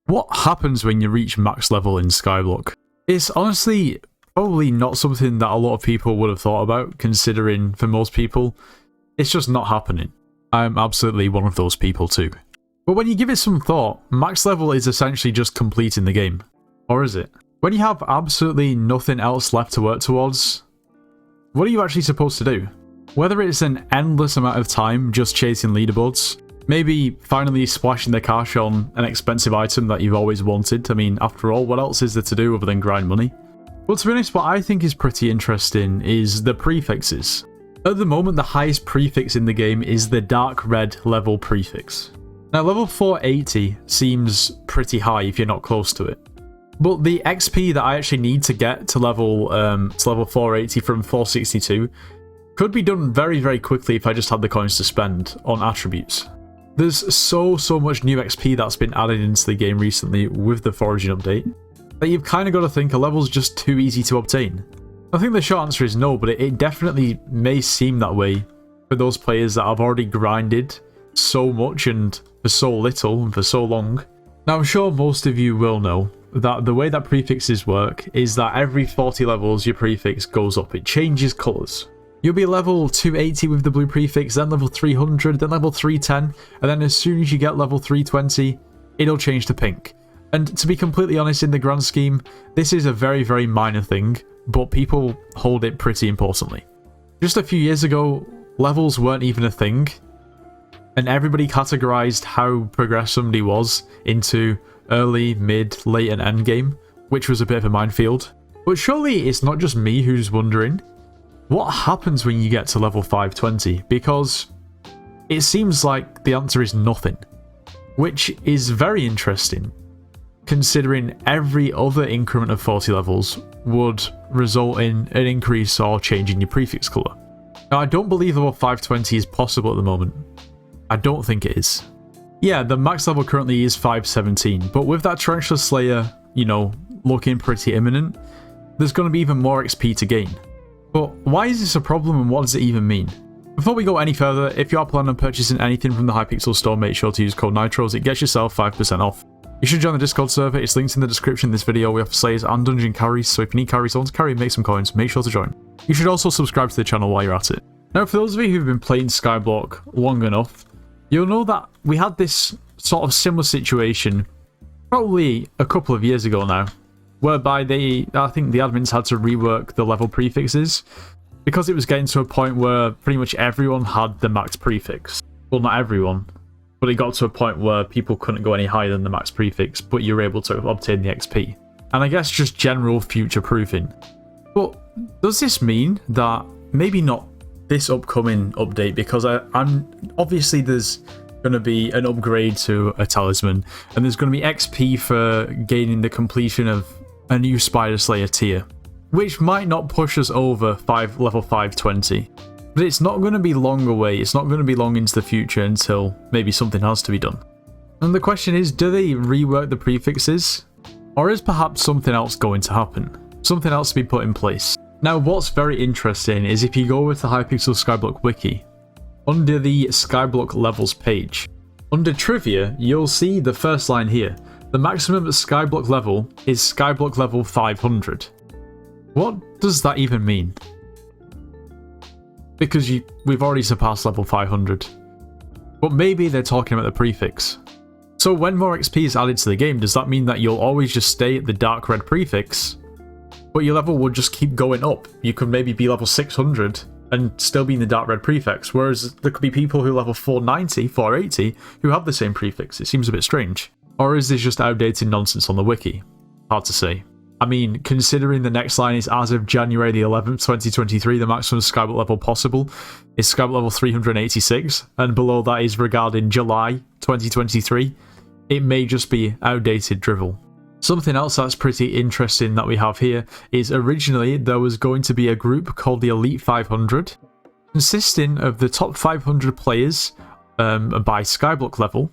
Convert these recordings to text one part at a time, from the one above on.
What happens when you reach max level in Skyblock? It's honestly probably not something that a lot of people would have thought about, considering for most people, it's just not happening. I'm absolutely one of those people too. But when you give it some thought, max level is essentially just completing the game. Or is it? When you have absolutely nothing else left to work towards, what are you actually supposed to do? Whether it's an endless amount of time just chasing leaderboards, maybe finally splashing the cash on an expensive item that you've always wanted. I mean, after all, what else is there to do other than grind money? But to be honest, what I think is pretty interesting is the prefixes. At the moment, the highest prefix in the game is the dark red level prefix. Now, level 480 seems pretty high if you're not close to it. But the XP that I actually need to get to level 480 from 462 could be done very, very quickly if I just had the coins to spend on attributes. There's so much new XP that's been added into the game recently with the Foraging update that you've kind of got to think a level's just too easy to obtain. I think the short answer is no, but it definitely may seem that way for those players that have already grinded so much and for so little and for so long. Now, I'm sure most of you will know that the way that prefixes work is that every 40 levels your prefix goes up. It changes colours. You'll be level 280 with the blue prefix, then level 300, then level 310, and then as soon as you get level 320, it'll change to pink. And to be completely honest, in the grand scheme, this is a very, very minor thing, but people hold it pretty importantly. Just a few years ago, levels weren't even a thing, and everybody categorized how progressed somebody was into early, mid, late, and end game, which was a bit of a minefield. But surely it's not just me who's wondering, what happens when you get to level 520? Because it seems like the answer is nothing, which is very interesting, considering every other increment of 40 levels would result in an increase or change in your prefix colour. Now, I don't believe level 520 is possible at the moment. I don't think it is. Yeah, the max level currently is 517, but with that Tarantula Slayer, you know, looking pretty imminent, there's going to be even more XP to gain. But why is this a problem and what does it even mean? Before we go any further, if you are planning on purchasing anything from the Hypixel store, make sure to use code NITRO as it gets yourself 5% off. You should join the Discord server, it's linked in the description of this video. We offer slayers and dungeon carries, so if you need carry someone to carry and make some coins, make sure to join. You should also subscribe to the channel while you're at it. Now, for those of you who've been playing Skyblock long enough, you'll know that we had this sort of similar situation probably a couple of years ago now, whereby I think the admins had to rework the level prefixes because it was getting to a point where pretty much everyone had the max prefix. Well, not everyone, but it got to a point where people couldn't go any higher than the max prefix, but you were able to obtain the XP. And I guess just general future proofing. But does this mean that maybe not this upcoming update, because I'm obviously there's going to be an upgrade to a talisman, and there's going to be XP for gaining the completion of a new Spider Slayer tier, which might not push us over level 520, but it's not going to be long away. It's not going to be long into the future until maybe something has to be done. And the question is, do they rework the prefixes, or is perhaps something else going to happen? Something else to be put in place? Now, what's very interesting is if you go over to the Hypixel Skyblock Wiki, under the Skyblock levels page, under trivia, you'll see the first line here. The maximum Skyblock level is Skyblock level 500. What does that even mean? Because we've already surpassed level 500. But maybe they're talking about the prefix. So when more XP is added to the game, does that mean that you'll always just stay at the dark red prefix, but your level will just keep going up? You could maybe be level 600 and still be in the dark red prefix, whereas there could be people who level 490, 480 who have the same prefix. It seems a bit strange. Or is this just outdated nonsense on the wiki? Hard to say. I mean, considering the next line is as of January the 11th, 2023, the maximum Skyblock level possible is Skyblock level 386, and below that is regarding July 2023. It may just be outdated drivel. Something else that's pretty interesting that we have here is originally there was going to be a group called the Elite 500, consisting of the top 500 players by Skyblock level.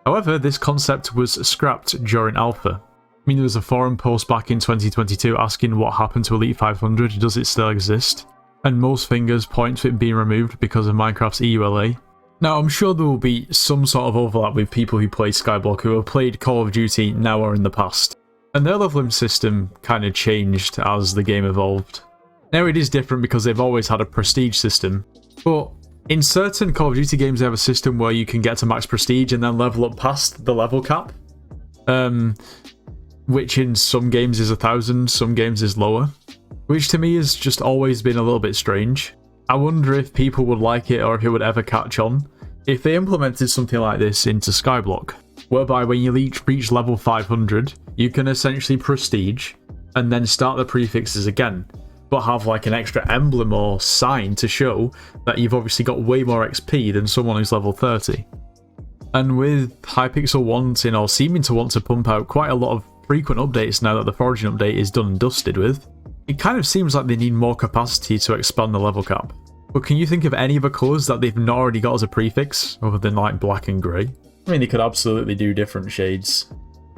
However, this concept was scrapped during alpha. I mean, there was a forum post back in 2022 asking what happened to Elite 500, does it still exist? And most fingers point to it being removed because of Minecraft's EULA. Now, I'm sure there will be some sort of overlap with people who play Skyblock who have played Call of Duty now or in the past, and their leveling system kind of changed as the game evolved. Now it is different because they've always had a prestige system, but in certain Call of Duty games they have a system where you can get to max prestige and then level up past the level cap, which in some games is 1,000, some games is lower, which to me has just always been a little bit strange. I wonder if people would like it or if it would ever catch on if they implemented something like this into Skyblock, whereby when you reach level 500, you can essentially prestige and then start the prefixes again, but have like an extra emblem or sign to show that you've obviously got way more XP than someone who's level 30. And with Hypixel wanting or seeming to want to pump out quite a lot of frequent updates now that the foraging update is done and dusted with, it kind of seems like they need more capacity to expand the level cap. But can you think of any other colours that they've not already got as a prefix, other than like black and grey? I mean, they could absolutely do different shades.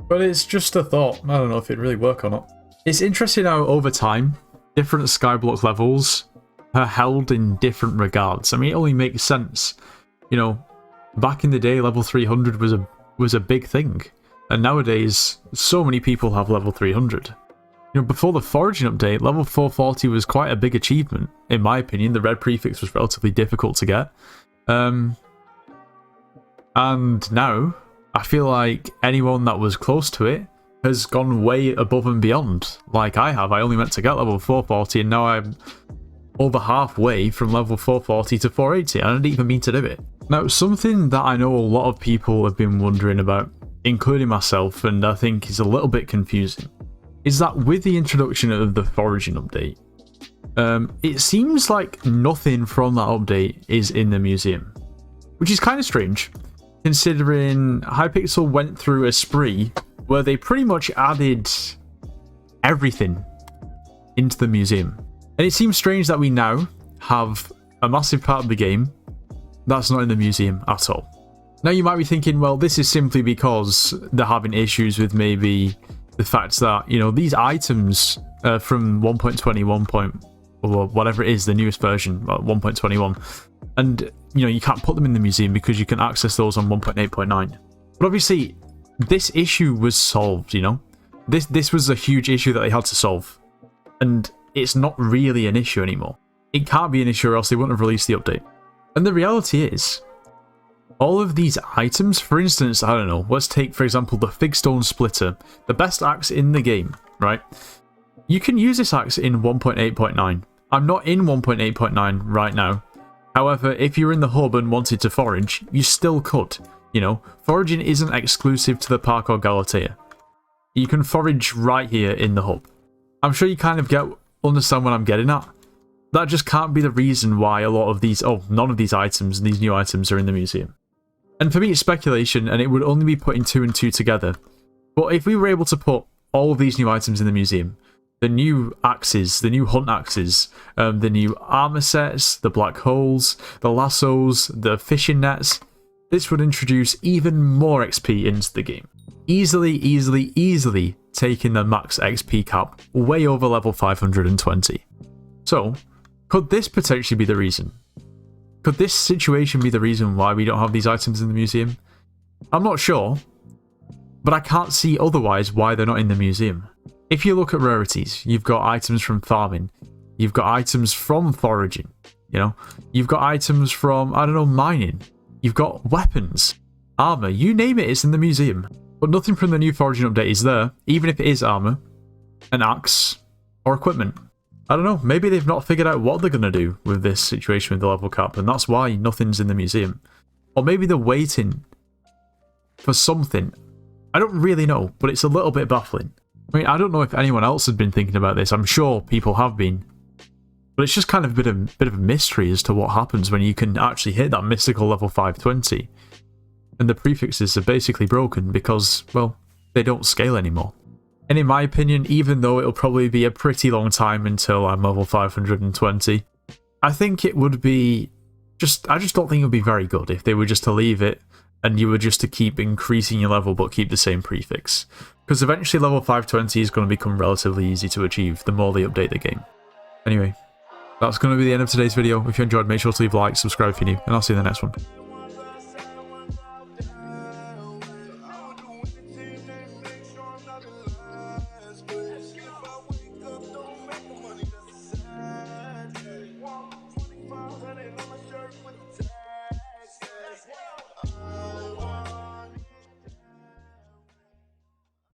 But it's just a thought. I don't know if it'd really work or not. It's interesting how over time, different Skyblock levels are held in different regards. I mean, it only makes sense. You know, back in the day, level 300 was a big thing. And nowadays, so many people have level 300. You know, before the foraging update, level 440 was quite a big achievement, in my opinion. The red prefix was relatively difficult to get. And now, I feel like anyone that was close to it has gone way above and beyond. Like I have. I only meant to get level 440, and now I'm over halfway from level 440 to 480. I didn't even mean to do it. Now, something that I know a lot of people have been wondering about, including myself, and I think is a little bit confusing, is that with the introduction of the foraging update, it seems like nothing from that update is in the museum, which is kind of strange, considering Hypixel went through a spree where they pretty much added everything into the museum. And it seems strange that we now have a massive part of the game that's not in the museum at all. Now you might be thinking, well, this is simply because they're having issues with maybe the fact that, you know, these items from 1.20, or whatever it is, the newest version, 1.21, and, you know, you can't put them in the museum because you can access those on 1.8.9. But obviously, this issue was solved, you know? This was a huge issue that they had to solve. And it's not really an issue anymore. It can't be an issue or else they wouldn't have released the update. And the reality is, all of these items, for instance, I don't know, let's take, for example, the Figstone Splitter, the best axe in the game, right? You can use this axe in 1.8.9. I'm not in 1.8.9 right now. However, if you're in the hub and wanted to forage, you still could. You know, foraging isn't exclusive to the park or Galatea. You can forage right here in the hub. I'm sure you kind of understand what I'm getting at. That just can't be the reason why a lot of these, none of these items and these new items are in the museum. And for me, it's speculation, and it would only be putting 2 and 2 together. But if we were able to put all of these new items in the museum, the new axes, the new hunt axes, the new armor sets, the black holes, the lassos, the fishing nets, this would introduce even more XP into the game. Easily taking the max XP cap way over level 520. So, could this potentially be the reason? Could this situation be the reason why we don't have these items in the museum? I'm not sure, but I can't see otherwise why they're not in the museum. If you look at rarities, you've got items from farming, you've got items from foraging, you know, you've got items from, I don't know, mining, you've got weapons, armor, you name it, it's in the museum. But nothing from the new foraging update is there, even if it is armor, an axe, or equipment. I don't know, maybe they've not figured out what they're going to do with this situation with the level cap, and that's why nothing's in the museum. Or maybe they're waiting for something. I don't really know, but it's a little bit baffling. I mean, I don't know if anyone else has been thinking about this. I'm sure people have been. But it's just kind of a bit of a mystery as to what happens when you can actually hit that mystical level 520. And the prefixes are basically broken because, well, they don't scale anymore. And in my opinion, even though it'll probably be a pretty long time until I'm level 520, I think it would be I just don't think it would be very good if they were just to leave it and you were just to keep increasing your level but keep the same prefix. Because eventually level 520 is going to become relatively easy to achieve the more they update the game. Anyway, that's going to be the end of today's video. If you enjoyed, make sure to leave a like, subscribe if you're new, and I'll see you in the next one.